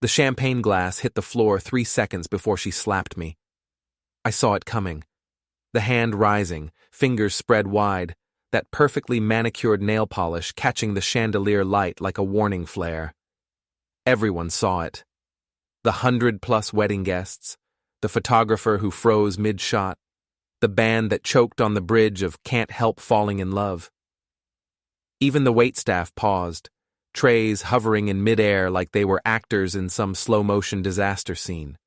The champagne glass hit the floor 3 seconds before she slapped me. I saw it coming. The hand rising, fingers spread wide, that perfectly manicured nail polish catching the chandelier light like a warning flare. Everyone saw it. The 100+ wedding guests, the photographer who froze mid-shot, the band that choked on the bridge of Can't Help Falling in Love. Even the waitstaff paused, trays hovering in midair like they were actors in some slow-motion disaster scene.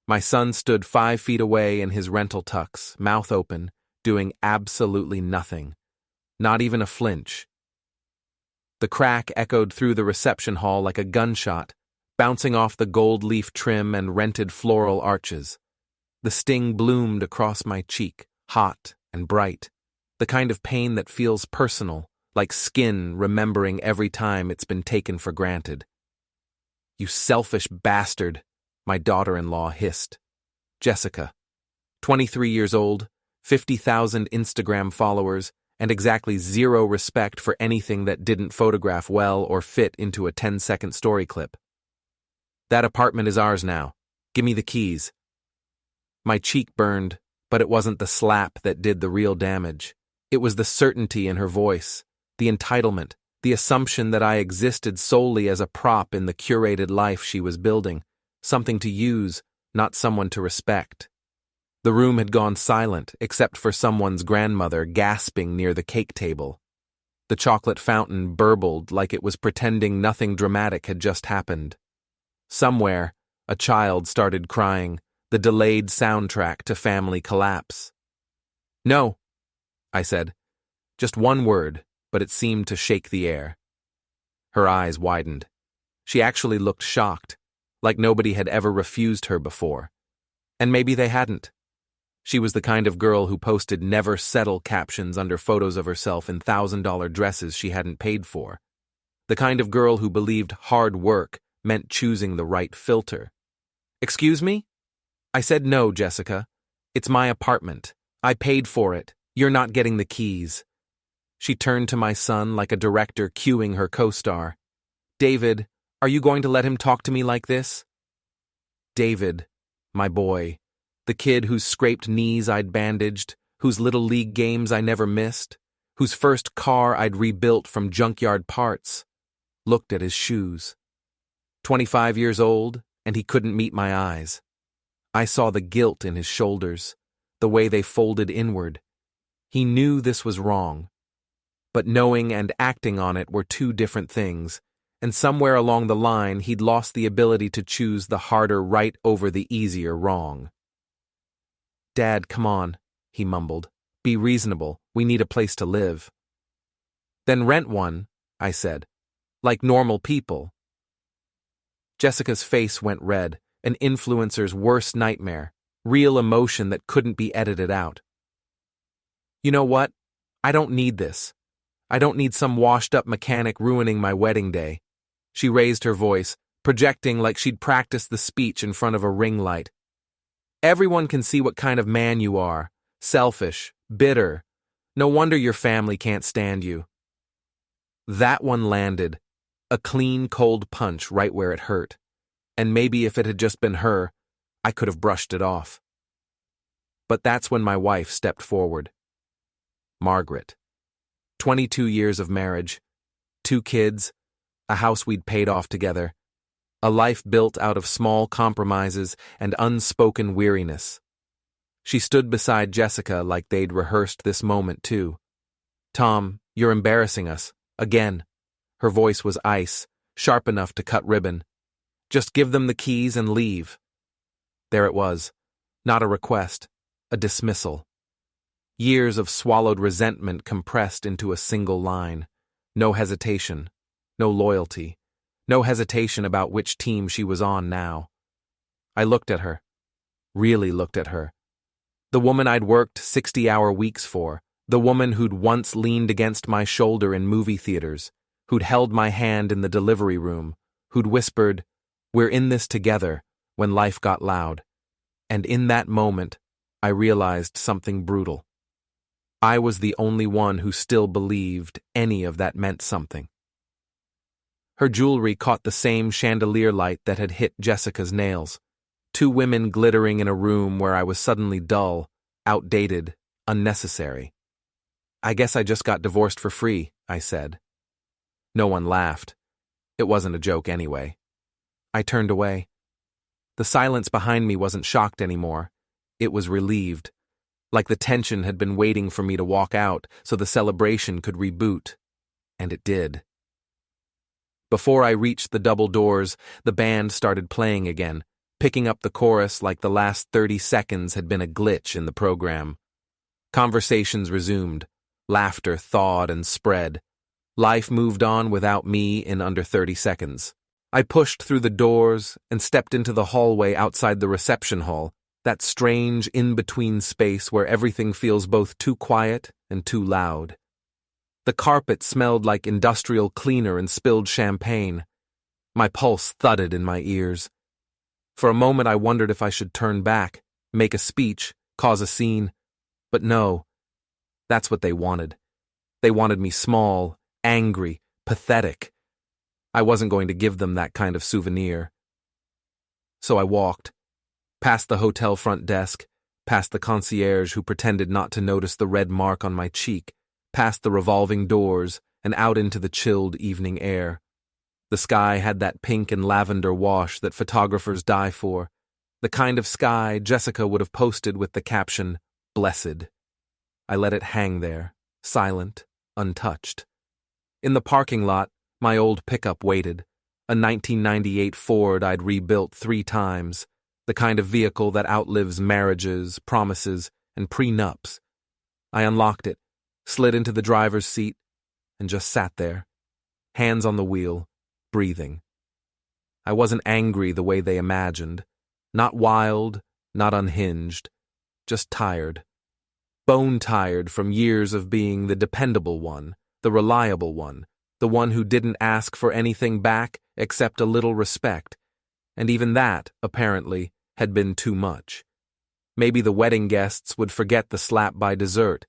My son stood 5 feet away in his rental tux, mouth open, doing absolutely nothing. Not even a flinch. The crack echoed through the reception hall like a gunshot, bouncing off the gold leaf trim and rented floral arches. The sting bloomed across my cheek, hot and bright, the kind of pain that feels personal, like skin remembering every time it's been taken for granted. "You selfish bastard," my daughter-in-law hissed. Jessica, 23 years old, 50,000 Instagram followers, and exactly zero respect for anything that didn't photograph well or fit into a 10-second story clip. "That apartment is ours now. Give me the keys." My cheek burned, but it wasn't the slap that did the real damage. It was the certainty in her voice, the entitlement, the assumption that I existed solely as a prop in the curated life she was building, something to use, not someone to respect. The room had gone silent, except for someone's grandmother gasping near the cake table. The chocolate fountain burbled like it was pretending nothing dramatic had just happened. Somewhere, a child started crying, the delayed soundtrack to family collapse. "No," I said. Just one word, but it seemed to shake the air. Her eyes widened. She actually looked shocked, like nobody had ever refused her before. And maybe they hadn't. She was the kind of girl who posted "never settle" captions under photos of herself in $1,000 dresses she hadn't paid for. The kind of girl who believed hard work meant choosing the right filter. "Excuse me?" I said, "No, Jessica. It's my apartment. I paid for it. You're not getting the keys." She turned to my son like a director cueing her co-star. "David, are you going to let him talk to me like this?" David, my boy, the kid whose scraped knees I'd bandaged, whose little league games I never missed, whose first car I'd rebuilt from junkyard parts, looked at his shoes. 25 years old, and he couldn't meet my eyes. I saw the guilt in his shoulders, the way they folded inward. He knew this was wrong. But knowing and acting on it were two different things, and somewhere along the line he'd lost the ability to choose the harder right over the easier wrong. "Dad, come on," he mumbled. "Be reasonable. We need a place to live." "Then rent one," I said. "Like normal people." Jessica's face went red, an influencer's worst nightmare, real emotion that couldn't be edited out. "You know what? I don't need this. I don't need some washed-up mechanic ruining my wedding day." She raised her voice, projecting like she'd practiced the speech in front of a ring light. "Everyone can see what kind of man you are. Selfish, bitter. No wonder your family can't stand you." That one landed, a clean, cold punch right where it hurt. And maybe if it had just been her, I could have brushed it off. But that's when my wife stepped forward. Margaret. 22 years of marriage, 2 kids, a house we'd paid off together, a life built out of small compromises and unspoken weariness. She stood beside Jessica like they'd rehearsed this moment too. "Tom, you're embarrassing us. Again." Her voice was ice, sharp enough to cut ribbon. "Just give them the keys and leave." There it was. Not a request, a dismissal. Years of swallowed resentment compressed into a single line. No hesitation, no loyalty, no hesitation about which team she was on now. I looked at her. Really looked at her. The woman I'd worked 60-hour weeks for, the woman who'd once leaned against my shoulder in movie theaters, who'd held my hand in the delivery room, who'd whispered, "We're in this together," when life got loud. And in that moment, I realized something brutal. I was the only one who still believed any of that meant something. Her jewelry caught the same chandelier light that had hit Jessica's nails. Two women glittering in a room where I was suddenly dull, outdated, unnecessary. "I guess I just got divorced for free," I said. No one laughed. It wasn't a joke anyway. I turned away. The silence behind me wasn't shocked anymore. It was relieved, like the tension had been waiting for me to walk out so the celebration could reboot. And it did. Before I reached the double doors, the band started playing again, picking up the chorus like the last 30 seconds had been a glitch in the program. Conversations resumed. Laughter thawed and spread. Life moved on without me in under 30 seconds. I pushed through the doors and stepped into the hallway outside the reception hall, that strange in-between space where everything feels both too quiet and too loud. The carpet smelled like industrial cleaner and spilled champagne. My pulse thudded in my ears. For a moment I wondered if I should turn back, make a speech, cause a scene. But no, that's what they wanted. They wanted me small, angry, pathetic. I wasn't going to give them that kind of souvenir. So I walked, past the hotel front desk, past the concierge who pretended not to notice the red mark on my cheek, past the revolving doors, and out into the chilled evening air. The sky had that pink and lavender wash that photographers die for, the kind of sky Jessica would have posted with the caption, "Blessed." I let it hang there, silent, untouched. In the parking lot, my old pickup waited, a 1998 Ford I'd rebuilt 3 times, the kind of vehicle that outlives marriages, promises, and prenups. I unlocked it, slid into the driver's seat, and just sat there, hands on the wheel, breathing. I wasn't angry the way they imagined, not wild, not unhinged, just tired. Bone-tired from years of being the dependable one, the reliable one, the one who didn't ask for anything back except a little respect, and even that, apparently, had been too much. Maybe the wedding guests would forget the slap by dessert.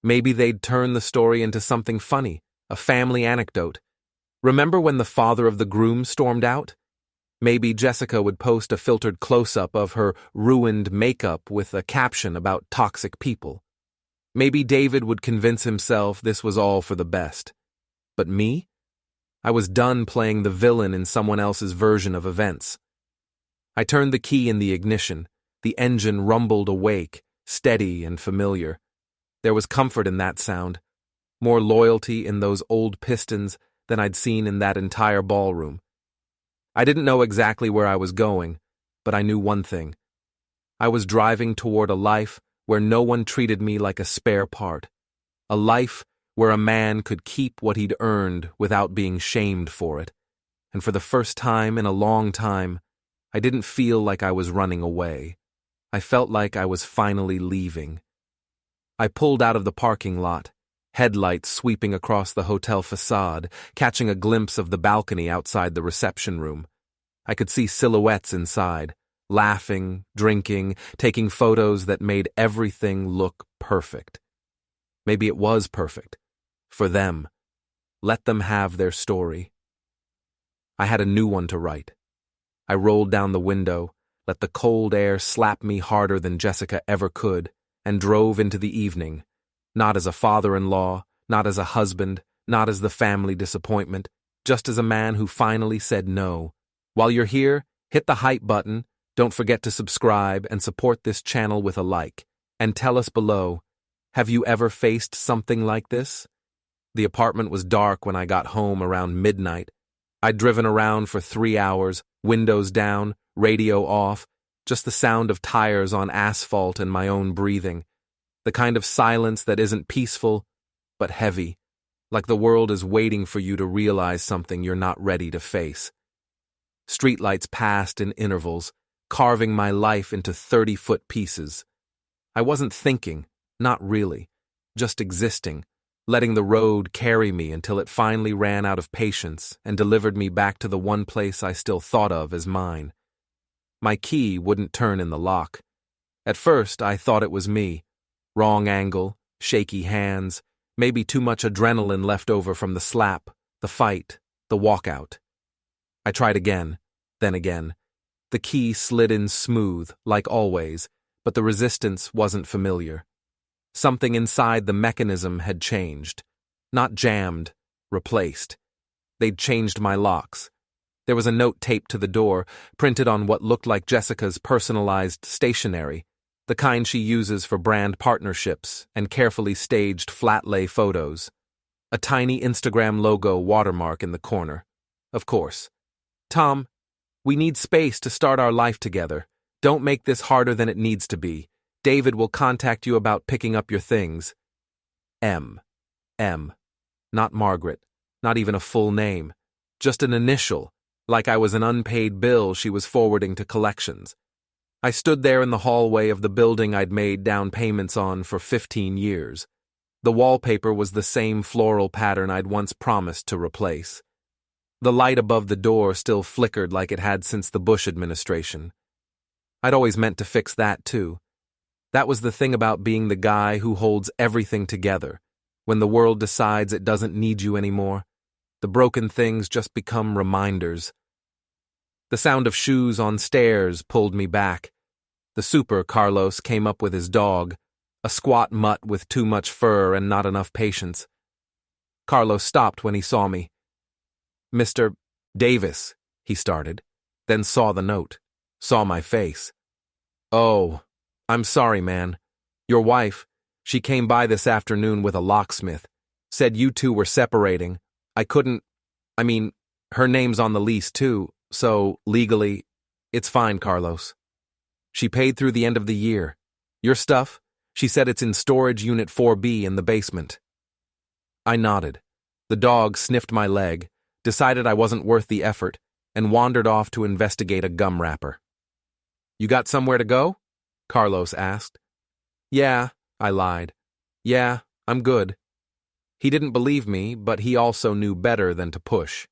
Maybe they'd turn the story into something funny, a family anecdote. Remember when the father of the groom stormed out? Maybe Jessica would post a filtered close-up of her ruined makeup with a caption about toxic people. Maybe David would convince himself this was all for the best. But me? I was done playing the villain in someone else's version of events. I turned the key in the ignition. The engine rumbled awake, steady and familiar. There was comfort in that sound, more loyalty in those old pistons than I'd seen in that entire ballroom. I didn't know exactly where I was going, but I knew one thing. I was driving toward a life where no one treated me like a spare part. A life where a man could keep what he'd earned without being shamed for it. And for the first time in a long time, I didn't feel like I was running away. I felt like I was finally leaving. I pulled out of the parking lot, headlights sweeping across the hotel facade, catching a glimpse of the balcony outside the reception room. I could see silhouettes inside, laughing, drinking, taking photos that made everything look perfect. Maybe it was perfect. For them. Let them have their story. I had a new one to write. I rolled down the window, let the cold air slap me harder than Jessica ever could, and drove into the evening, not as a father-in-law, not as a husband, not as the family disappointment, just as a man who finally said no. While you're here, hit the hype button, don't forget to subscribe and support this channel with a like, and tell us below, have you ever faced something like this? The apartment was dark when I got home around midnight. I'd driven around for 3 hours, windows down, radio off, just the sound of tires on asphalt and my own breathing. The kind of silence that isn't peaceful, but heavy, like the world is waiting for you to realize something you're not ready to face. Streetlights passed in intervals, carving my life into 30-foot pieces. I wasn't thinking, not really, just existing, letting the road carry me until it finally ran out of patience and delivered me back to the one place I still thought of as mine. My key wouldn't turn in the lock. At first, I thought it was me. Wrong angle, shaky hands, maybe too much adrenaline left over from the slap, the fight, the walkout. I tried again, then again. The key slid in smooth, like always, but the resistance wasn't familiar. Something inside the mechanism had changed. Not jammed, replaced. They'd changed my locks. There was a note taped to the door, printed on what looked like Jessica's personalized stationery, the kind she uses for brand partnerships and carefully staged flat-lay photos. A tiny Instagram logo watermark in the corner. Of course. Tom, we need space to start our life together. Don't make this harder than it needs to be. David will contact you about picking up your things. M. Not Margaret. Not even a full name. Just an initial, like I was an unpaid bill she was forwarding to collections. I stood there in the hallway of the building I'd made down payments on for 15 years. The wallpaper was the same floral pattern I'd once promised to replace. The light above the door still flickered like it had since the Bush administration. I'd always meant to fix that, too. That was the thing about being the guy who holds everything together. When the world decides it doesn't need you anymore, the broken things just become reminders. The sound of shoes on stairs pulled me back. The super Carlos came up with his dog, a squat mutt with too much fur and not enough patience. Carlos stopped when he saw me. Mr. Davis, he started, then saw the note, saw my face. Oh, I'm sorry, man. Your wife, she came by this afternoon with a locksmith, said you two were separating. Her name's on the lease too, so legally, it's fine, Carlos. She paid through the end of the year. Your stuff? She said it's in storage unit 4B in the basement. I nodded. The dog sniffed my leg, decided I wasn't worth the effort, and wandered off to investigate a gum wrapper. You got somewhere to go? Carlos asked. Yeah, I lied. Yeah, I'm good. He didn't believe me, but he also knew better than to push.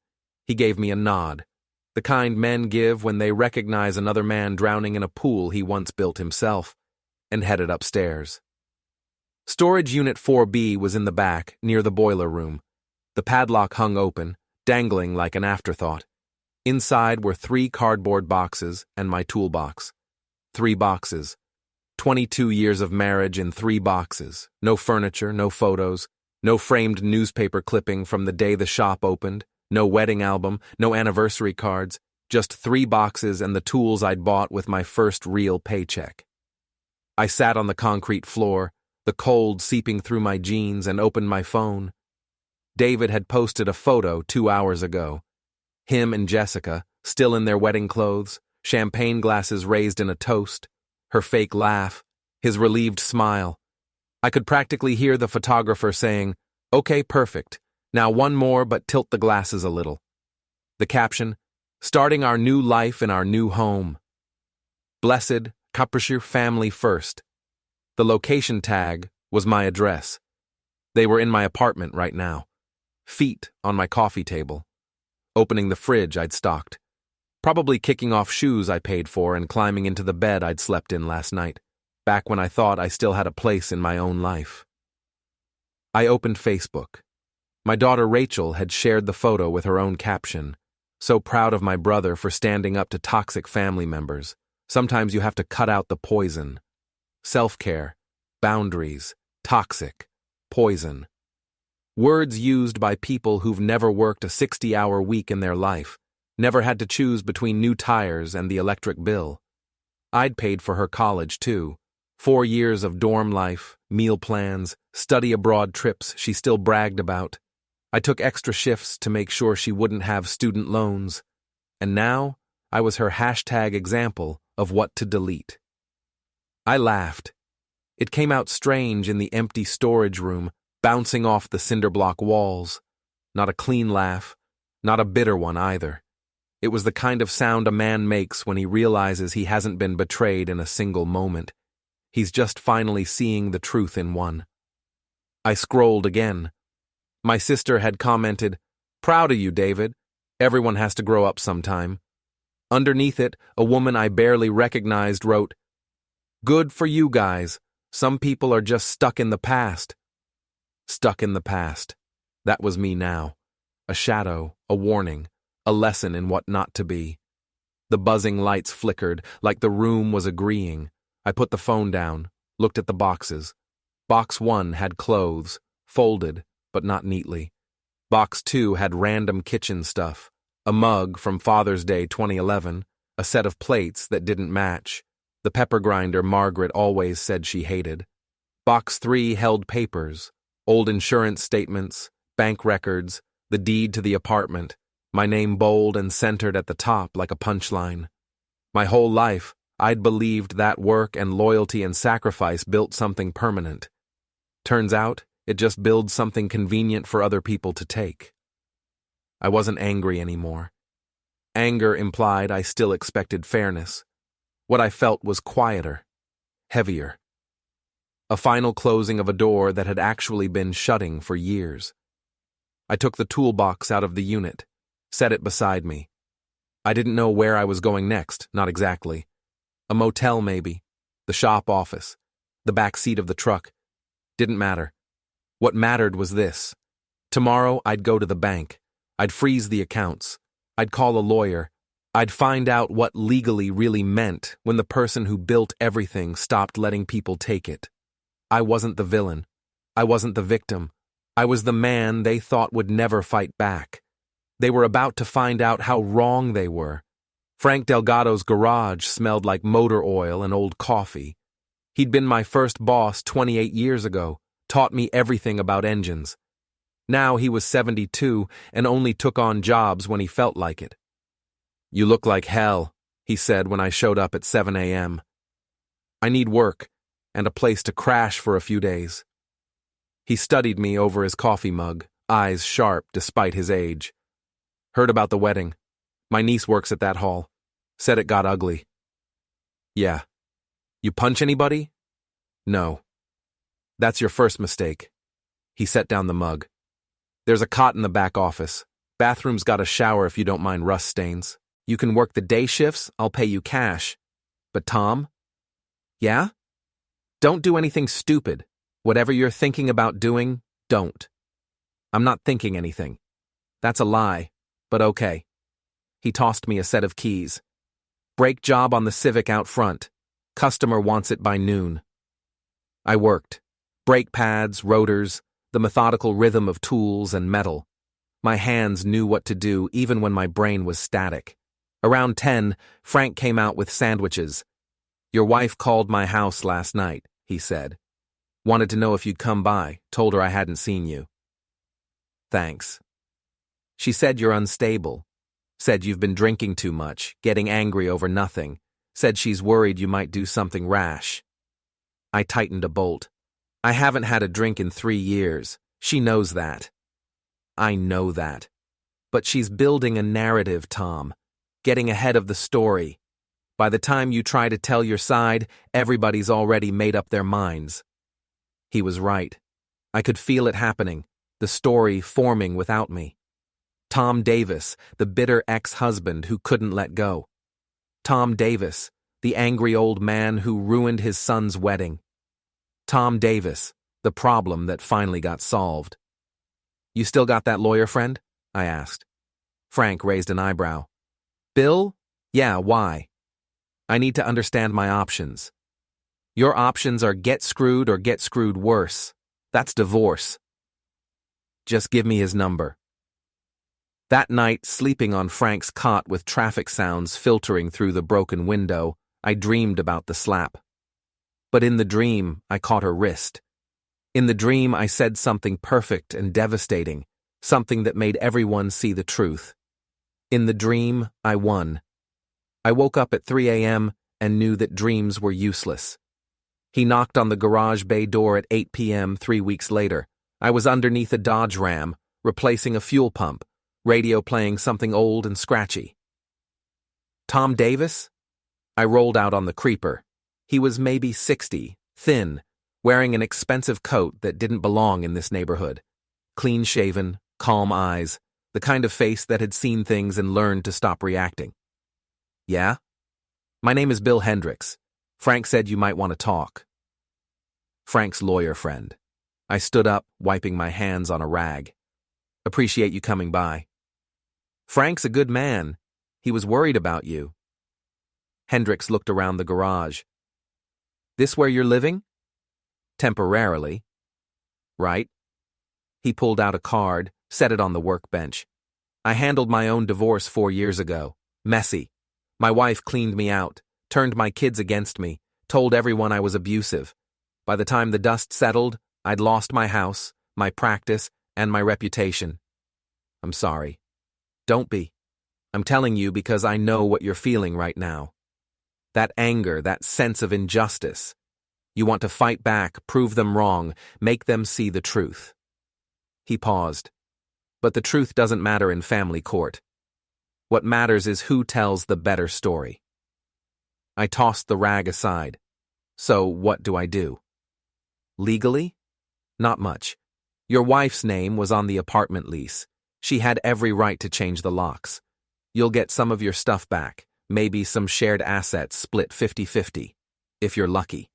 He gave me a nod, the kind men give when they recognize another man drowning in a pool he once built himself, and headed upstairs. Storage Unit 4B was in the back, near the boiler room. The padlock hung open, dangling like an afterthought. Inside were 3 cardboard boxes and my toolbox. 3 boxes. 22 years of marriage in 3 boxes. No furniture, no photos, no framed newspaper clipping from the day the shop opened, no wedding album, no anniversary cards, just 3 boxes and the tools I'd bought with my first real paycheck. I sat on the concrete floor, the cold seeping through my jeans, and opened my phone. David had posted a photo 2 hours ago. Him and Jessica, still in their wedding clothes, champagne glasses raised in a toast, her fake laugh, his relieved smile. I could practically hear the photographer saying, "Okay, perfect. Now one more, but tilt the glasses a little." The caption, "Starting our new life in our new home. Blessed, Capriccio family first." The location tag was my address. They were in my apartment right now. Feet on my coffee table. Opening the fridge I'd stocked. Probably kicking off shoes I paid for and climbing into the bed I'd slept in last night, back when I thought I still had a place in my own life. I opened Facebook. My daughter Rachel had shared the photo with her own caption. "So proud of my brother for standing up to toxic family members. Sometimes you have to cut out the poison." Self-care, boundaries, toxic, poison. Words used by people who've never worked a 60-hour week in their life, never had to choose between new tires and the electric bill. I'd paid for her college, too. 4 years of dorm life, meal plans, study abroad trips she still bragged about. I took extra shifts to make sure she wouldn't have student loans. And now, I was her hashtag example of what to delete. I laughed. It came out strange in the empty storage room, bouncing off the cinder-block walls. Not a clean laugh, not a bitter one either. It was the kind of sound a man makes when he realizes he hasn't been betrayed in a single moment. He's just finally seeing the truth in one. I scrolled again. My sister had commented, "Proud of you, David. Everyone has to grow up sometime." Underneath it, a woman I barely recognized wrote, "Good for you guys. Some people are just stuck in the past." Stuck in the past. That was me now. A shadow, a warning, a lesson in what not to be. The buzzing lights flickered, like the room was agreeing. I put the phone down, looked at the boxes. Box 1 had clothes, folded, but not neatly. Box 2 had random kitchen stuff, a mug from Father's Day 2011, a set of plates that didn't match, the pepper grinder Margaret always said she hated. Box 3 held papers, old insurance statements, bank records, the deed to the apartment, my name bold and centered at the top like a punchline. My whole life, I'd believed that work and loyalty and sacrifice built something permanent. Turns out, it just builds something convenient for other people to take. I wasn't angry anymore. Anger implied I still expected fairness. What I felt was quieter, heavier. A final closing of a door that had actually been shutting for years. I took the toolbox out of the unit, set it beside me. I didn't know where I was going next, not exactly. A motel maybe, the shop office, the back seat of the truck. Didn't matter. What mattered was this. Tomorrow I'd go to the bank. I'd freeze the accounts. I'd call a lawyer. I'd find out what legally really meant when the person who built everything stopped letting people take it. I wasn't the villain. I wasn't the victim. I was the man they thought would never fight back. They were about to find out how wrong they were. Frank Delgado's garage smelled like motor oil and old coffee. He'd been my first boss 28 years ago, taught me everything about engines. Now he was 72 and only took on jobs when he felt like it. "You look like hell," he said when I showed up at 7 a.m. "I need work and a place to crash for a few days." He studied me over his coffee mug, eyes sharp despite his age. "Heard about the wedding. My niece works at that hall. Said it got ugly." "Yeah. You punch anybody?" "No." "That's your first mistake." He set down the mug. "There's a cot in the back office. Bathroom's got a shower if you don't mind rust stains. You can work the day shifts, I'll pay you cash. But Tom?" "Yeah?" "Don't do anything stupid. Whatever you're thinking about doing, don't." "I'm not thinking anything." "That's a lie, but okay." He tossed me a set of keys. "Brake job on the Civic out front. Customer wants it by noon." I worked. Brake pads, rotors, the methodical rhythm of tools and metal. My hands knew what to do even when my brain was static. Around 10, Frank came out with sandwiches. "Your wife called my house last night," he said. "Wanted to know if you'd come by, told her I hadn't seen you." "Thanks." "She said you're unstable. Said you've been drinking too much, getting angry over nothing. Said she's worried you might do something rash." I tightened a bolt. "I haven't had a drink in 3 years. She knows that." "I know that. But she's building a narrative, Tom. Getting ahead of the story. By the time you try to tell your side, everybody's already made up their minds." He was right. I could feel it happening, the story forming without me. Tom Davis, the bitter ex-husband who couldn't let go. Tom Davis, the angry old man who ruined his son's wedding. Tom Davis, the problem that finally got solved. "You still got that lawyer friend?" I asked. Frank raised an eyebrow. "Bill? Yeah, why?" "I need to understand my options." "Your options are get screwed or get screwed worse. That's divorce." "Just give me his number." That night, sleeping on Frank's cot with traffic sounds filtering through the broken window, I dreamed about the slap. But in the dream, I caught her wrist. In the dream, I said something perfect and devastating, something that made everyone see the truth. In the dream, I won. I woke up at 3 a.m. and knew that dreams were useless. He knocked on the garage bay door at 8 p.m. 3 weeks later. I was underneath a Dodge Ram, replacing a fuel pump, radio playing something old and scratchy. "Tom Davis?" I rolled out on the creeper. He was maybe 60, thin, wearing an expensive coat that didn't belong in this neighborhood. Clean-shaven, calm eyes, the kind of face that had seen things and learned to stop reacting. "Yeah?" "My name is Bill Hendricks. Frank said you might want to talk." Frank's lawyer friend. I stood up, wiping my hands on a rag. "Appreciate you coming by." Frank's a good man. He was worried about you. Hendricks looked around the garage. This where you're living? Temporarily. Right. He pulled out a card, set it on the workbench. I handled my own divorce 4 years ago. Messy. My wife cleaned me out, turned my kids against me, told everyone I was abusive. By the time the dust settled, I'd lost my house, my practice, and my reputation. I'm sorry. Don't be. I'm telling you because I know what you're feeling right now. That anger, that sense of injustice. You want to fight back, prove them wrong, make them see the truth. He paused. But the truth doesn't matter in family court. What matters is who tells the better story. I tossed the rag aside. So what do I do? Legally? Not much. Your wife's name was on the apartment lease. She had every right to change the locks. You'll get some of your stuff back, maybe some shared assets split 50-50, if you're lucky.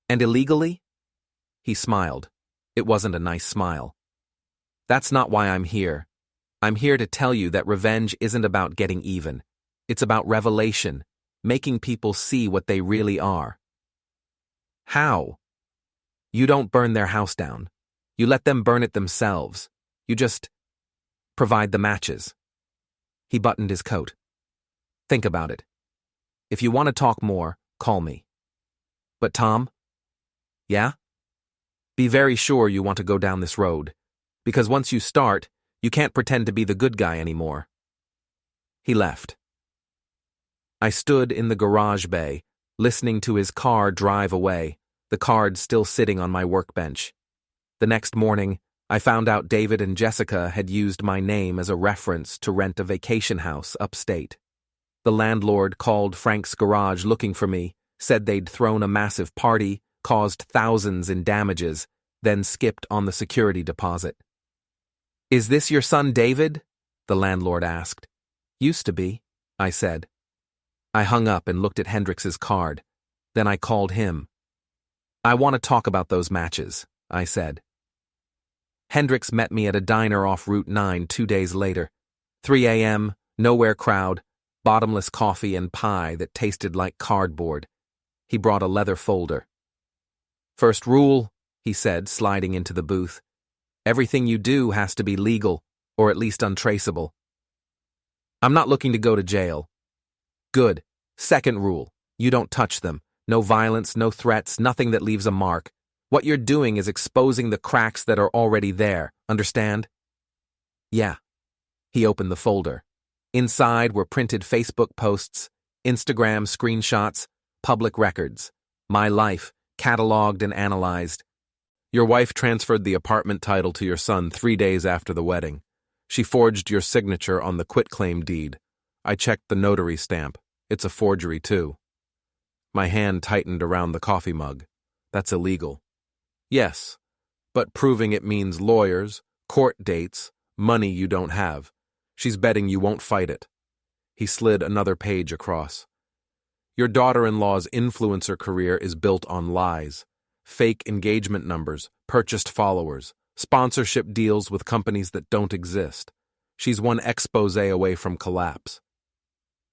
And illegally? He smiled. It wasn't a nice smile. That's not why I'm here. I'm here to tell you that revenge isn't about getting even. It's about revelation, making people see what they really are. How? You don't burn their house down. You let them burn it themselves. You just provide the matches. He buttoned his coat. Think about it. If you want to talk more, call me. But Tom? Yeah? Be very sure you want to go down this road, because once you start, you can't pretend to be the good guy anymore. He left. I stood in the garage bay, listening to his car drive away, the card still sitting on my workbench. The next morning, I found out David and Jessica had used my name as a reference to rent a vacation house upstate. The landlord called Frank's garage looking for me, said they'd thrown a massive party, caused thousands in damages, then skipped on the security deposit. Is this your son David? The landlord asked. Used to be, I said. I hung up and looked at Hendricks's card. Then I called him. I want to talk about those matches, I said. Hendricks met me at a diner off Route 9 2 days later. 3 a.m., nowhere crowd, bottomless coffee and pie that tasted like cardboard. He brought a leather folder. First rule, he said, sliding into the booth. Everything you do has to be legal, or at least untraceable. I'm not looking to go to jail. Good. Second rule, you don't touch them. No violence, no threats, nothing that leaves a mark. What you're doing is exposing the cracks that are already there, understand? Yeah. He opened the folder. Inside were printed Facebook posts, Instagram screenshots, public records. My life, cataloged and analyzed. Your wife transferred the apartment title to your son 3 days after the wedding. She forged your signature on the quitclaim deed. I checked the notary stamp. It's a forgery, too. My hand tightened around the coffee mug. That's illegal. Yes, but proving it means lawyers, court dates, money you don't have. She's betting you won't fight it. He slid another page across. Your daughter-in-law's influencer career is built on lies. Fake engagement numbers, purchased followers, sponsorship deals with companies that don't exist. She's one expose away from collapse.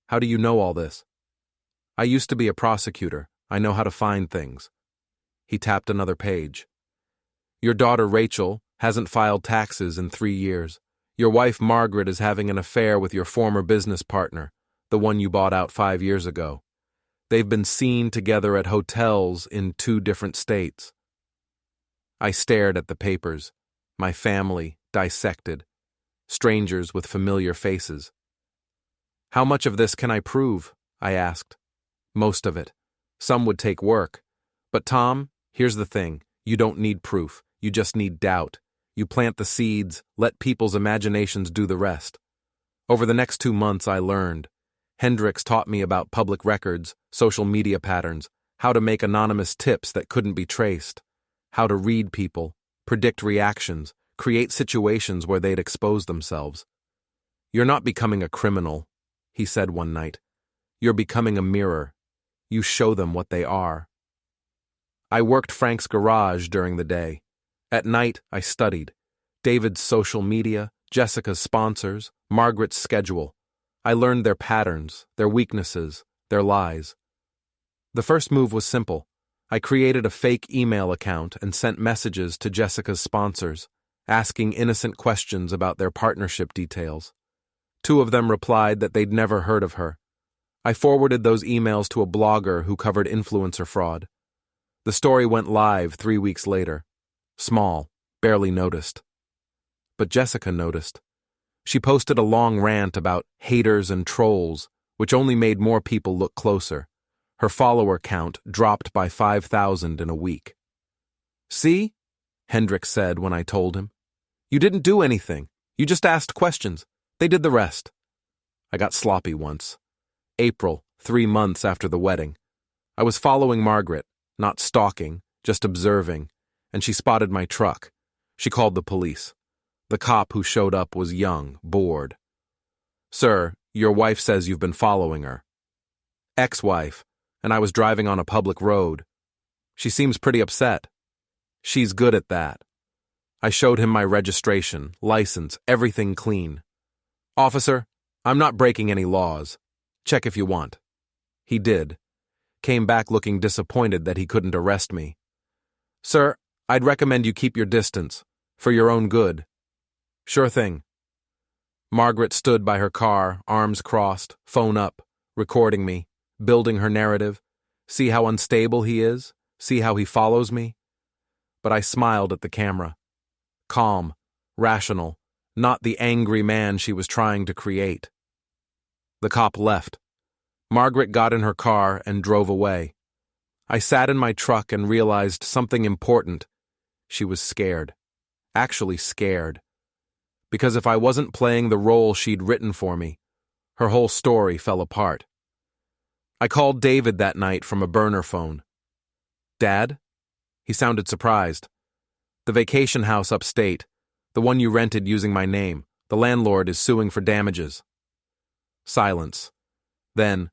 How do you know all this? I used to be a prosecutor. I know how to find things. He tapped another page. Your daughter Rachel hasn't filed taxes in 3 years. Your wife Margaret is having an affair with your former business partner, the one you bought out 5 years ago. They've been seen together at hotels in 2 different states. I stared at the papers, my family dissected, strangers with familiar faces. How much of this can I prove? I asked. Most of it. Some would take work. But Tom, here's the thing. You don't need proof. You just need doubt. You plant the seeds, let people's imaginations do the rest. Over the next 2 months, I learned. Hendricks taught me about public records, social media patterns, how to make anonymous tips that couldn't be traced, how to read people, predict reactions, create situations where they'd expose themselves. You're not becoming a criminal, he said one night. You're becoming a mirror. You show them what they are. I worked Frank's garage during the day. At night, I studied. David's social media, Jessica's sponsors, Margaret's schedule. I learned their patterns, their weaknesses, their lies. The first move was simple. I created a fake email account and sent messages to Jessica's sponsors, asking innocent questions about their partnership details. 2 of them replied that they'd never heard of her. I forwarded those emails to a blogger who covered influencer fraud. The story went live 3 weeks later. Small, barely noticed. But Jessica noticed. She posted a long rant about haters and trolls, which only made more people look closer. Her follower count dropped by 5,000 in a week. "See?" Hendrik said when I told him. "You didn't do anything. You just asked questions. They did the rest." I got sloppy once. April, 3 months after the wedding. I was following Margaret, not stalking, just observing, and she spotted my truck. She called the police. The cop who showed up was young, bored. "Sir, your wife says you've been following her." "Ex-wife, and I was driving on a public road. She seems pretty upset." "She's good at that." I showed him my registration, license, everything clean. "Officer, I'm not breaking any laws. Check if you want." He did. Came back looking disappointed that he couldn't arrest me. "Sir, I'd recommend you keep your distance, for your own good." "Sure thing." Margaret stood by her car, arms crossed, phone up, recording me, building her narrative. See how unstable he is? See how he follows me? But I smiled at the camera. Calm, rational, not the angry man she was trying to create. The cop left. Margaret got in her car and drove away. I sat in my truck and realized something important. She was scared. Actually scared. Because if I wasn't playing the role she'd written for me, her whole story fell apart. I called David that night from a burner phone. "Dad?" He sounded surprised. "The vacation house upstate, the one you rented using my name, the landlord is suing for damages." Silence. Then,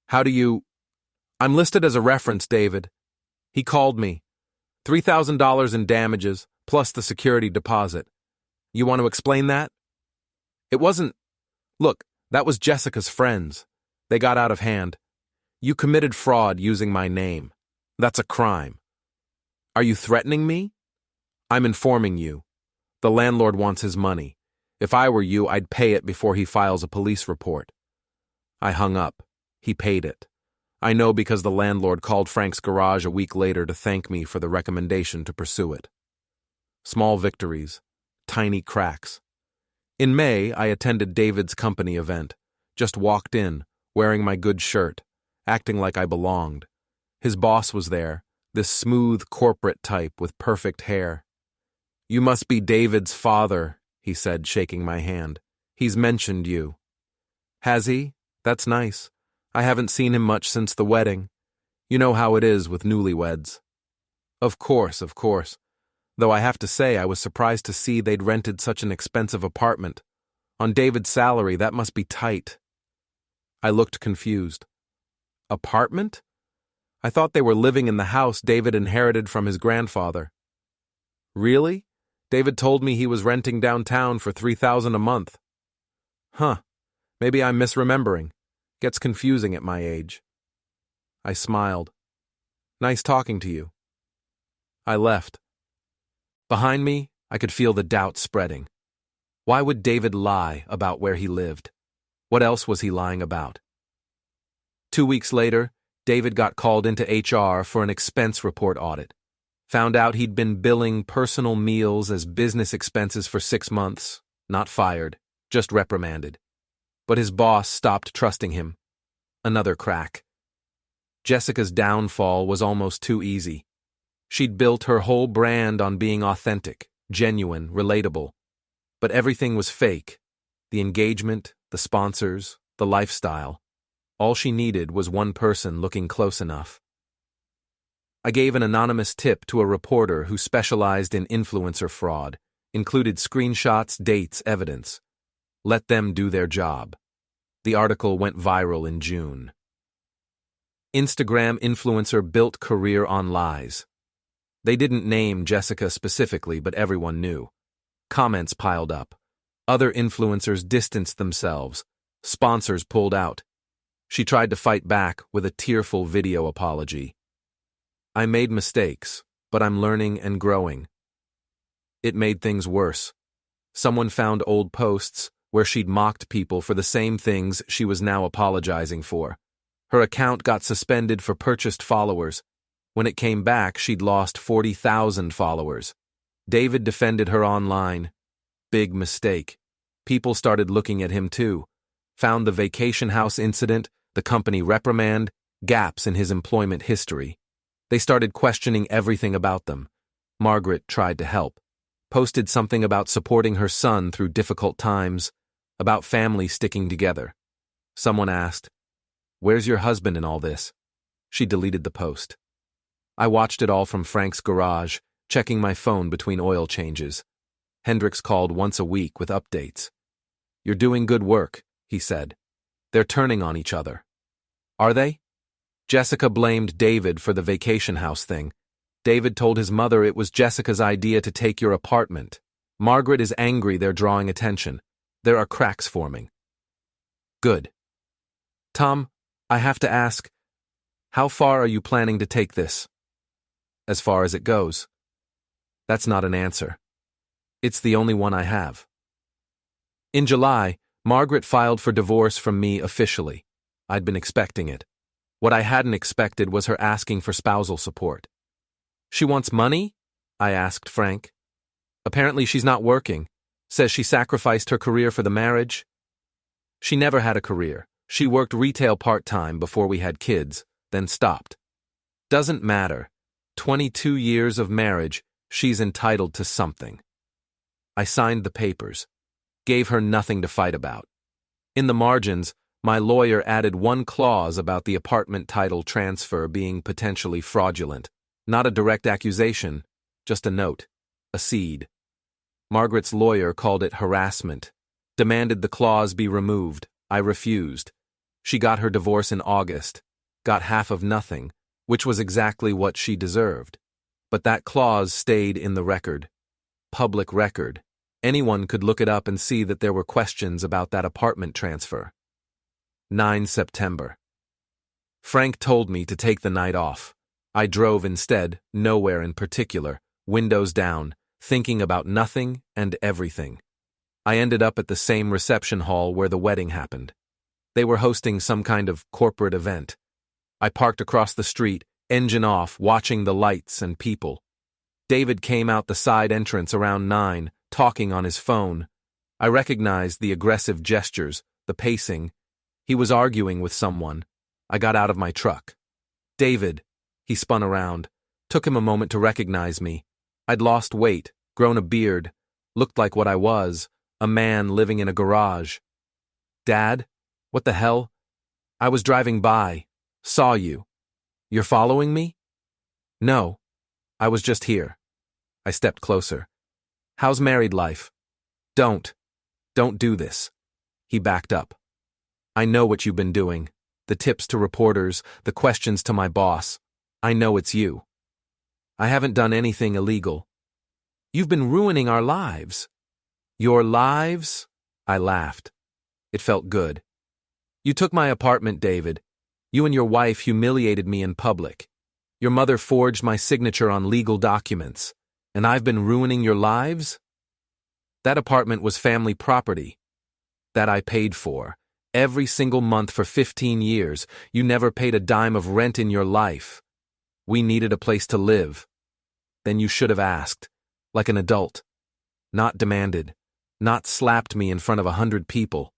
"How do you—" "I'm listed as a reference, David." He called me. $3,000 in damages, plus the security deposit. "You want to explain that?" "It wasn't— Look, that was Jessica's friends. They got out of hand. You committed fraud using my name. That's a crime." "Are you threatening me?" "I'm informing you. The landlord wants his money. If I were you, I'd pay it before he files a police report." I hung up. He paid it. I know because the landlord called Frank's garage a week later to thank me for the recommendation to pursue it. Small victories. Tiny cracks. In May, I attended David's company event. Just walked in, wearing my good shirt, acting like I belonged. His boss was there, this smooth corporate type with perfect hair. "You must be David's father," he said, shaking my hand. "He's mentioned you." "Has he? That's nice. I haven't seen him much since the wedding. You know how it is with newlyweds." Of course. Though I have to say I was surprised to see they'd rented such an expensive apartment. On David's salary, that must be tight. I looked confused. Apartment? I thought they were living in the house David inherited from his grandfather. Really? David told me he was renting downtown for $3,000 a month. Huh. Maybe I'm misremembering. Gets confusing at my age. I smiled. Nice talking to you. I left. Behind me, I could feel the doubt spreading. Why would David lie about where he lived? What else was he lying about? 2 weeks later, David got called into HR for an expense report audit. Found out he'd been billing personal meals as business expenses for 6 months. Not fired, just reprimanded. But his boss stopped trusting him. Another crack. Jessica's downfall was almost too easy. She'd built her whole brand on being authentic, genuine, relatable. But everything was fake. The engagement, the sponsors, the lifestyle. All she needed was one person looking close enough. I gave an anonymous tip to a reporter who specialized in influencer fraud, included screenshots, dates, evidence. Let them do their job. The article went viral in June. Instagram influencer built career on lies. They didn't name Jessica specifically, but everyone knew. Comments piled up. Other influencers distanced themselves. Sponsors pulled out. She tried to fight back with a tearful video apology. I made mistakes, but I'm learning and growing. It made things worse. Someone found old posts where she'd mocked people for the same things she was now apologizing for. Her account got suspended for purchased followers. When it came back, she'd lost 40,000 followers. David defended her online. Big mistake. People started looking at him too. Found the vacation house incident, the company reprimand, gaps in his employment history. They started questioning everything about them. Margaret tried to help. Posted something about supporting her son through difficult times, about family sticking together. Someone asked, "Where's your husband in all this?" She deleted the post. I watched it all from Frank's garage, checking my phone between oil changes. Hendricks called once a week with updates. "You're doing good work," he said. "They're turning on each other." "Are they?" Jessica blamed David for the vacation house thing. David told his mother it was Jessica's idea to take your apartment. Margaret is angry they're drawing attention. There are cracks forming. Good. Tom, I have to ask, how far are you planning to take this? As far as it goes. That's not an answer. It's the only one I have. In July, Margaret filed for divorce from me officially. I'd been expecting it. What I hadn't expected was her asking for spousal support. "She wants money?" I asked Frank. "Apparently she's not working. Says she sacrificed her career for the marriage." "She never had a career. She worked retail part-time before we had kids, then stopped. Doesn't matter. 22 years of marriage, she's entitled to something." I signed the papers. Gave her nothing to fight about. In the margins, my lawyer added one clause about the apartment title transfer being potentially fraudulent. Not a direct accusation, just a note, a seed. Margaret's lawyer called it harassment, demanded the clause be removed. I refused. She got her divorce in August, got half of nothing, which was exactly what she deserved. But that clause stayed in the record. Public record. Anyone could look it up and see that there were questions about that apartment transfer. 9 September. Frank told me to take the night off. I drove instead, nowhere in particular, windows down, thinking about nothing and everything. I ended up at the same reception hall where the wedding happened. They were hosting some kind of corporate event. I parked across the street, engine off, watching the lights and people. David came out the side entrance around 9, talking on his phone. I recognized the aggressive gestures, the pacing. He was arguing with someone. I got out of my truck. "David." He spun around. Took him a moment to recognize me. I'd lost weight, grown a beard, looked like what I was, a man living in a garage. "Dad? What the hell? I was driving by. Saw you. You're following me?" "No. I was just here." I stepped closer. "How's married life?" Don't do this." He backed up. "I know what you've been doing. The tips to reporters, the questions to my boss. I know it's you." "I haven't done anything illegal." "You've been ruining our lives." "Your lives?" I laughed. It felt good. "You took my apartment, David. You and your wife humiliated me in public. Your mother forged my signature on legal documents. And I've been ruining your lives?" "That apartment was family property. That I paid for. Every single month for 15 years. You never paid a dime of rent in your life. We needed a place to live. Then you should have asked. Like an adult. Not demanded. Not slapped me in front of 100 people."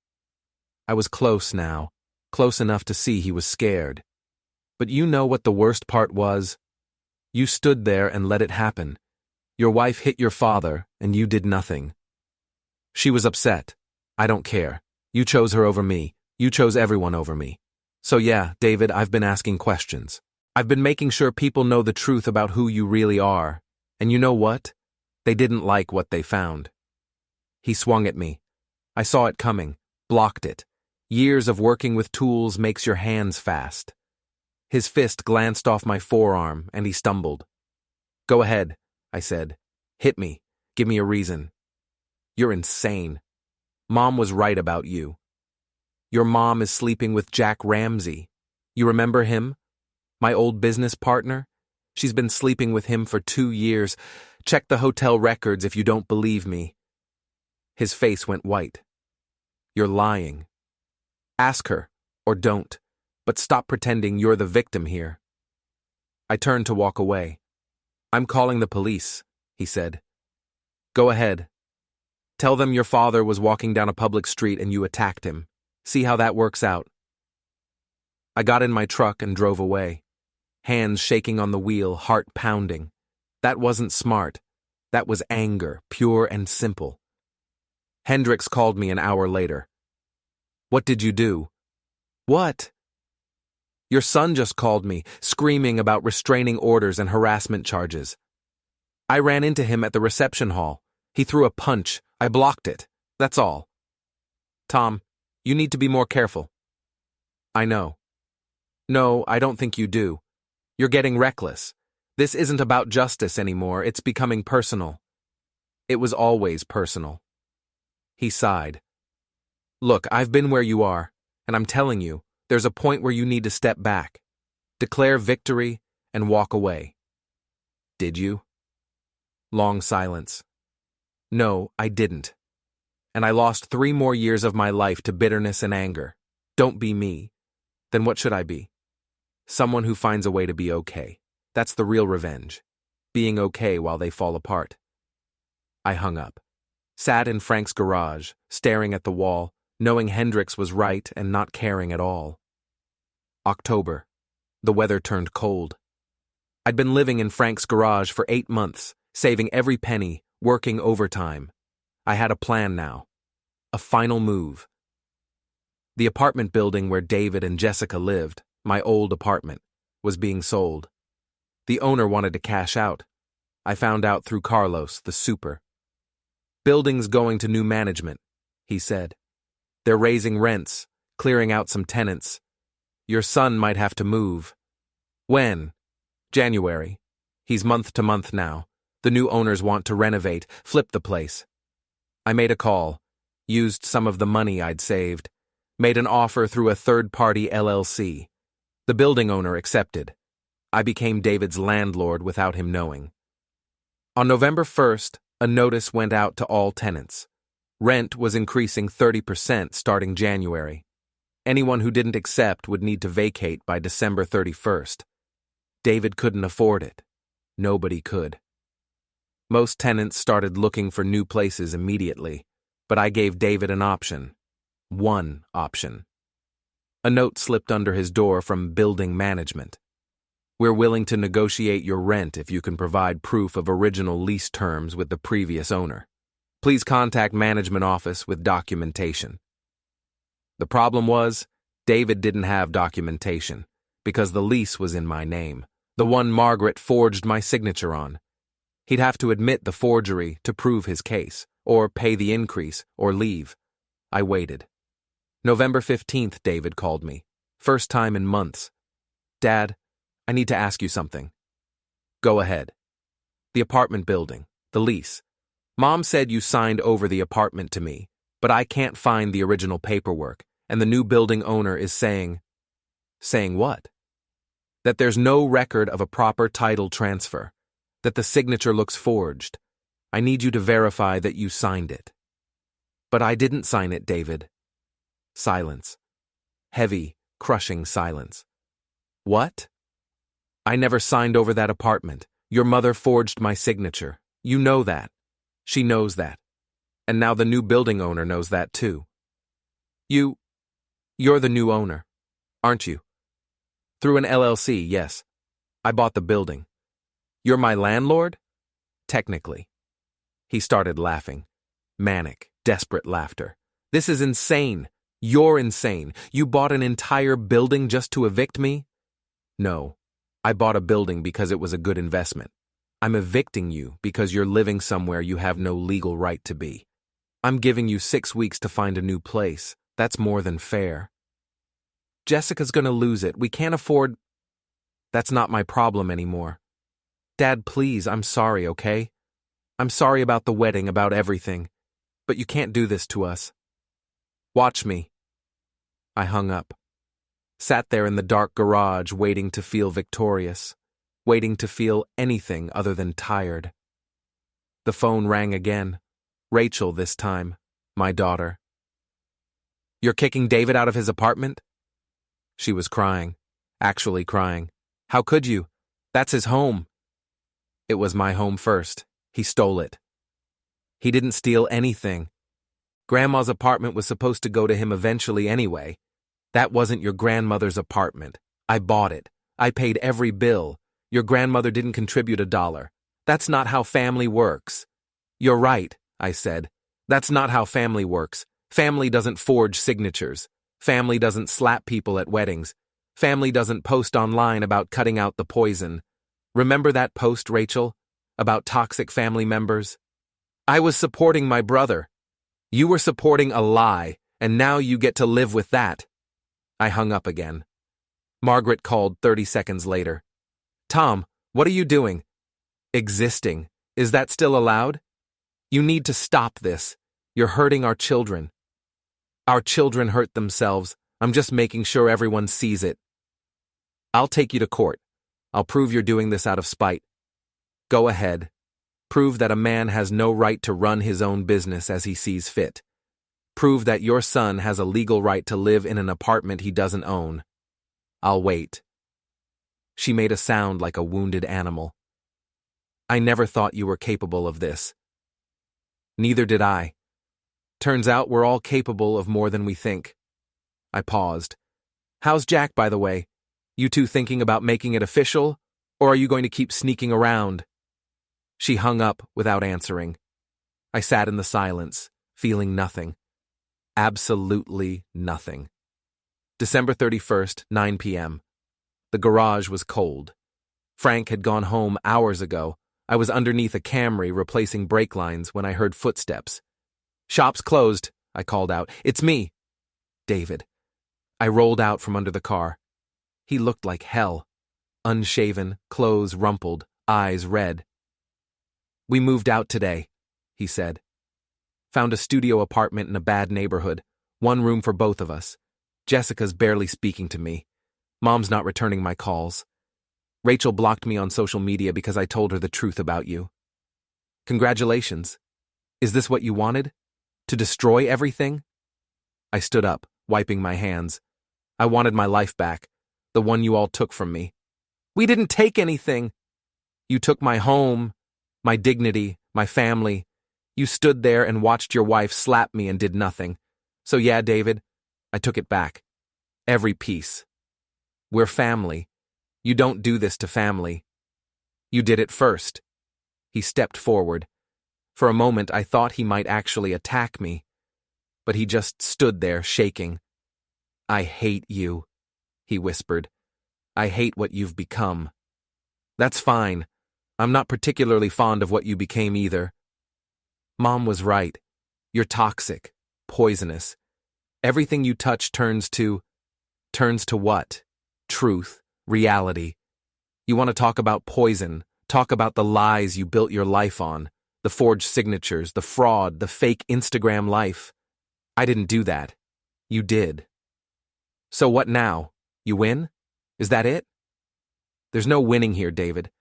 I was close now. Close enough to see he was scared. "But you know what the worst part was? You stood there and let it happen. Your wife hit your father, and you did nothing. She was upset. I don't care. You chose her over me. You chose everyone over me. So yeah, David, I've been asking questions. I've been making sure people know the truth about who you really are. And you know what? They didn't like what they found." He swung at me. I saw it coming, blocked it. Years of working with tools makes your hands fast. His fist glanced off my forearm, and he stumbled. "Go ahead," I said. "Hit me. Give me a reason." "You're insane." Mom was right about you. Your mom is sleeping with Jack Ramsey. You remember him? My old business partner? She's been sleeping with him for 2 years. Check the hotel records if you don't believe me." His face went white. "You're lying. Ask her, or don't, but stop pretending you're the victim here." I turned to walk away. "I'm calling the police," he said. "Go ahead. Tell them your father was walking down a public street and you attacked him. See how that works out." I got in my truck and drove away, hands shaking on the wheel, heart pounding. That wasn't smart. That was anger, pure and simple. Hendricks called me an hour later. "What did you do?" "What?" "Your son just called me, screaming about restraining orders and harassment charges. I ran into him at the reception hall. He threw a punch. I blocked it. That's all." "Tom, you need to be more careful." "I know." "No, I don't think you do. You're getting reckless. This isn't about justice anymore. It's becoming personal." "It was always personal." He sighed. "Look, I've been where you are, and I'm telling you, there's a point where you need to step back, declare victory, and walk away." "Did you?" Long silence. "No, I didn't. And I lost 3 more years of my life to bitterness and anger. Don't be me. Then what should I be? Someone who finds a way to be okay. That's the real revenge. Being okay while they fall apart." I hung up. Sat in Frank's garage, staring at the wall, knowing Hendricks was right and not caring at all. October. The weather turned cold. I'd been living in Frank's garage for 8 months, saving every penny, working overtime. I had a plan now. A final move. The apartment building where David and Jessica lived, my old apartment, was being sold. The owner wanted to cash out. I found out through Carlos, the super. "Building's going to new management," he said. "They're raising rents, clearing out some tenants. Your son might have to move." "When?" "January. He's month to month now. The new owners want to renovate, flip the place." I made a call, used some of the money I'd saved, made an offer through a third-party LLC. The building owner accepted. I became David's landlord without him knowing. On November 1st, a notice went out to all tenants. Rent was increasing 30% starting January. Anyone who didn't accept would need to vacate by December 31st. David couldn't afford it. Nobody could. Most tenants started looking for new places immediately, but I gave David an option. One option. A note slipped under his door from building management. "We're willing to negotiate your rent if you can provide proof of original lease terms with the previous owner. Please contact management office with documentation." The problem was, David didn't have documentation, because the lease was in my name, the one Margaret forged my signature on. He'd have to admit the forgery to prove his case, or pay the increase, or leave. I waited. November 15th, David called me. First time in months. "Dad, I need to ask you something." "Go ahead." "The apartment building, the lease. Mom said you signed over the apartment to me, but I can't find the original paperwork, and the new building owner is saying..." "Saying what?" "That there's no record of a proper title transfer, that the signature looks forged. I need you to verify that you signed it." "But I didn't sign it, David." Silence. Heavy, crushing silence. "What?" "I never signed over that apartment. Your mother forged my signature. You know that. She knows that. And now the new building owner knows that too." You're the new owner, aren't you?" "Through an LLC, yes. I bought the building." "You're my landlord?" "Technically." He started laughing. Manic, desperate laughter. "This is insane. You're insane. You bought an entire building just to evict me?" "No. I bought a building because it was a good investment. I'm evicting you because you're living somewhere you have no legal right to be. I'm giving you 6 weeks to find a new place. That's more than fair." "Jessica's gonna lose it. We can't afford..." "That's not my problem anymore. Dad, please, I'm sorry, okay? I'm sorry about the wedding, about everything. But you can't do this to us. Watch me. I hung up. Sat there in the dark garage waiting to feel victorious, waiting to feel anything other than tired. The phone rang again. Rachel this time, my daughter. You're kicking David out of his apartment? She was crying, actually crying. How could you? That's his home. It was my home first. He stole it. He didn't steal anything. Grandma's apartment was supposed to go to him eventually anyway. That wasn't your grandmother's apartment. I bought it. I paid every bill. Your grandmother didn't contribute $1. That's not how family works. You're right, I said. That's not how family works. Family doesn't forge signatures. Family doesn't slap people at weddings. Family doesn't post online about cutting out the poison. Remember that post, Rachel? About toxic family members? I was supporting my brother. You were supporting a lie, and now you get to live with that. I hung up again. Margaret called 30 seconds later. Tom, what are you doing? Existing. Is that still allowed? You need to stop this. You're hurting our children. Our children hurt themselves. I'm just making sure everyone sees it. I'll take you to court. I'll prove you're doing this out of spite. Go ahead. Prove that a man has no right to run his own business as he sees fit. Prove that your son has a legal right to live in an apartment he doesn't own. I'll wait. She made a sound like a wounded animal. I never thought you were capable of this. Neither did I. Turns out we're all capable of more than we think. I paused. How's Jack, by the way? You two thinking about making it official, or are you going to keep sneaking around? She hung up without answering. I sat in the silence, feeling nothing. Absolutely nothing. December 31st, 9 p.m. The garage was cold. Frank had gone home hours ago. I was underneath a Camry replacing brake lines when I heard footsteps. Shop's closed, I called out. It's me. David. I rolled out from under the car. He looked like hell. Unshaven, clothes rumpled, eyes red. We moved out today, he said. Found a studio apartment in a bad neighborhood. One room for both of us. Jessica's barely speaking to me. Mom's not returning my calls. Rachel blocked me on social media because I told her the truth about you. Congratulations. Is this what you wanted? To destroy everything? I stood up, wiping my hands. I wanted my life back, the one you all took from me. We didn't take anything. You took my home, my dignity, my family. You stood there and watched your wife slap me and did nothing. So yeah, David, I took it back. Every piece. We're family. You don't do this to family. You did it first. He stepped forward. For a moment, I thought he might actually attack me. But he just stood there, shaking. I hate you, he whispered. I hate what you've become. That's fine. I'm not particularly fond of what you became either. Mom was right. You're toxic, poisonous. Everything you touch turns to what? Truth, reality. You want to talk about poison, talk about the lies you built your life on, the forged signatures, the fraud, the fake Instagram life. I didn't do that. You did. So what now? You win? Is that it? There's no winning here, David.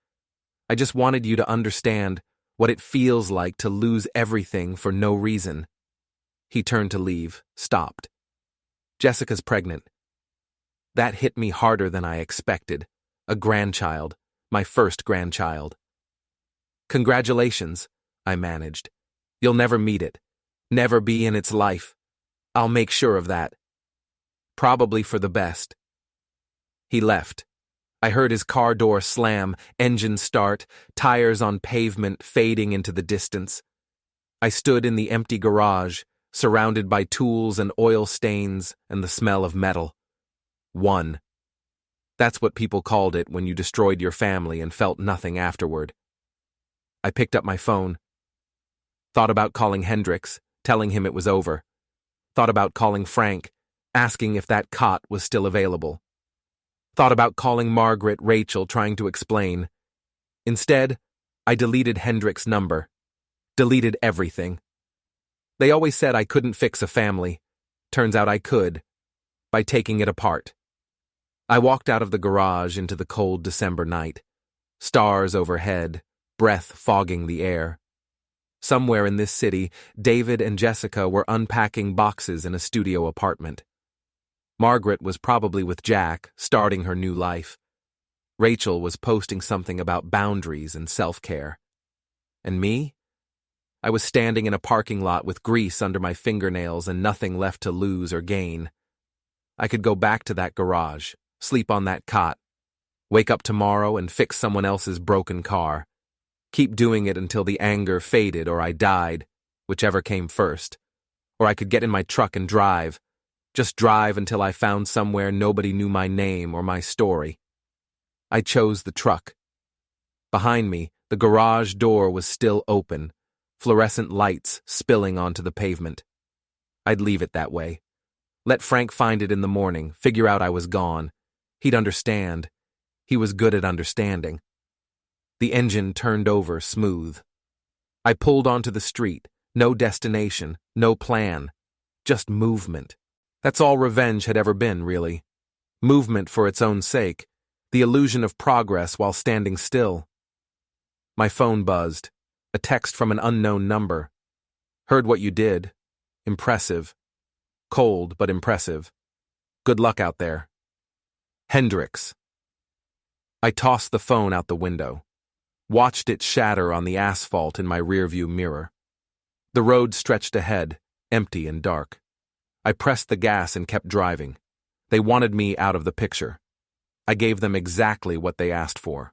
I just wanted you to understand what it feels like to lose everything for no reason. He turned to leave, stopped. Jessica's pregnant. That hit me harder than I expected. A grandchild, my first grandchild. Congratulations, I managed. You'll never meet it, never be in its life. I'll make sure of that. Probably for the best. He left. I heard his car door slam, engine start, tires on pavement fading into the distance. I stood in the empty garage, surrounded by tools and oil stains and the smell of metal. One. That's what people called it when you destroyed your family and felt nothing afterward. I picked up my phone. Thought about calling Hendricks, telling him it was over. Thought about calling Frank, asking if that cot was still available. Thought about calling Margaret, Rachel, trying to explain. Instead, I deleted Hendricks' number. Deleted everything. They always said I couldn't fix a family. Turns out I could, by taking it apart. I walked out of the garage into the cold December night. Stars overhead, breath fogging the air. Somewhere in this city, David and Jessica were unpacking boxes in a studio apartment. Margaret was probably with Jack, starting her new life. Rachel was posting something about boundaries and self-care. And me? I was standing in a parking lot with grease under my fingernails and nothing left to lose or gain. I could go back to that garage, sleep on that cot, wake up tomorrow and fix someone else's broken car. Keep doing it until the anger faded or I died, whichever came first. Or I could get in my truck and drive. Just drive until I found somewhere nobody knew my name or my story. I chose the truck. Behind me, the garage door was still open, fluorescent lights spilling onto the pavement. I'd leave it that way. Let Frank find it in the morning, figure out I was gone. He'd understand. He was good at understanding. The engine turned over smooth. I pulled onto the street. No destination, no plan. Just movement. That's all revenge had ever been, really. Movement for its own sake. The illusion of progress while standing still. My phone buzzed. A text from an unknown number. Heard what you did. Impressive. Cold, but impressive. Good luck out there. Hendricks. I tossed the phone out the window. Watched it shatter on the asphalt in my rearview mirror. The road stretched ahead, empty and dark. I pressed the gas and kept driving. They wanted me out of the picture. I gave them exactly what they asked for.